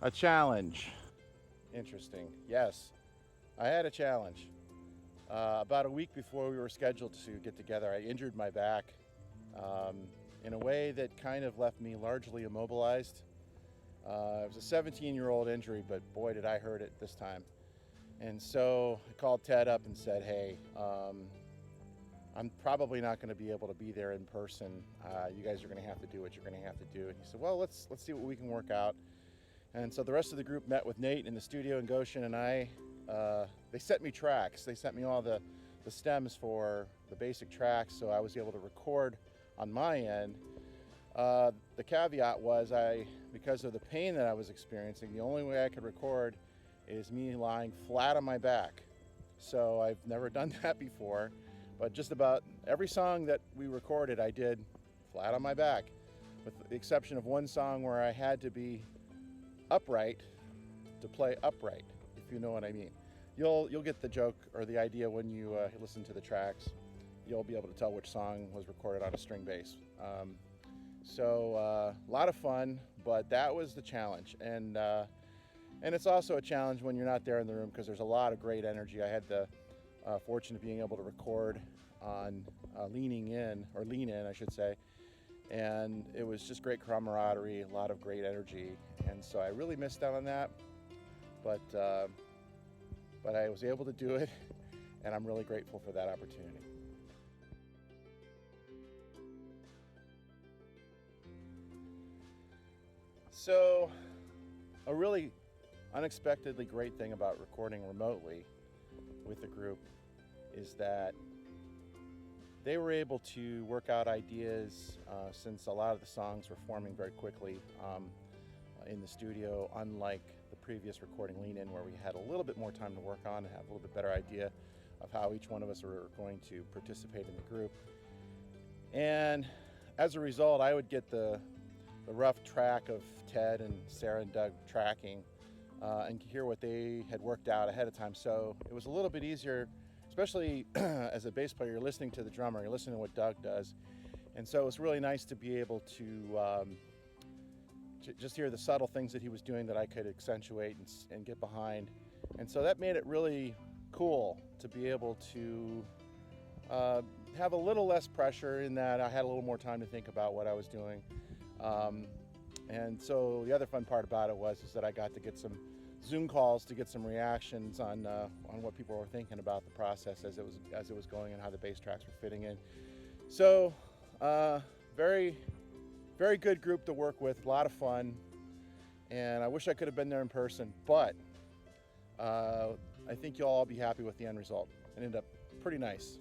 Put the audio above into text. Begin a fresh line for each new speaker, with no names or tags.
A challenge. Interesting. Yes, I had a challenge. About a week before we were scheduled to get together, I injured my back in a way that kind of left me largely immobilized. It was a 17-year-old injury, but boy, did I hurt it this time. And so I called Ted up and said, hey, I'm probably not going to be able to be there in person. You guys are going to have to do what you're going to have to do. And he said, well, let's see what we can work out. And so the rest of the group met with Nate in the studio in Goshen, and they sent me tracks. They sent me all the stems for the basic tracks, so I was able to record on my end. The caveat was because of the pain that I was experiencing, the only way I could record is me lying flat on my back. So I've never done that before, but just about every song that we recorded, I did flat on my back, with the exception of one song where I had to be upright to play upright, if you know what I mean. You'll get the joke or the idea when you listen to the tracks. You'll be able to tell which song was recorded on a string bass. So a lot of fun, but that was the challenge. And it's also a challenge when you're not there in the room, because there's a lot of great energy. I had the fortune of being able to record on lean in, I should say. And it was just great camaraderie, a lot of great energy. And so I really missed out on that, but I was able to do it, and I'm really grateful for that opportunity. So a really unexpectedly great thing about recording remotely with the group is that they were able to work out ideas since a lot of the songs were forming very quickly in the studio, unlike the previous recording Lean In, where we had a little bit more time to work on and have a little bit better idea of how each one of us were going to participate in the group. And as a result, I would get the rough track of Ted and Sarah and Doug tracking and hear what they had worked out ahead of time. So it was a little bit easier, especially as a bass player. You're listening to the drummer, you're listening to what Doug does. And so it was really nice to be able to just hear the subtle things that he was doing that I could accentuate and get behind. And so that made it really cool to be able to have a little less pressure, in that I had a little more time to think about what I was doing. And so the other fun part about it was that I got to get some Zoom calls to get some reactions on what people were thinking about the process as it was going and how the bass tracks were fitting in. So very, very good group to work with, a lot of fun, and I wish I could have been there in person, but I think you'll all be happy with the end result. It ended up pretty nice.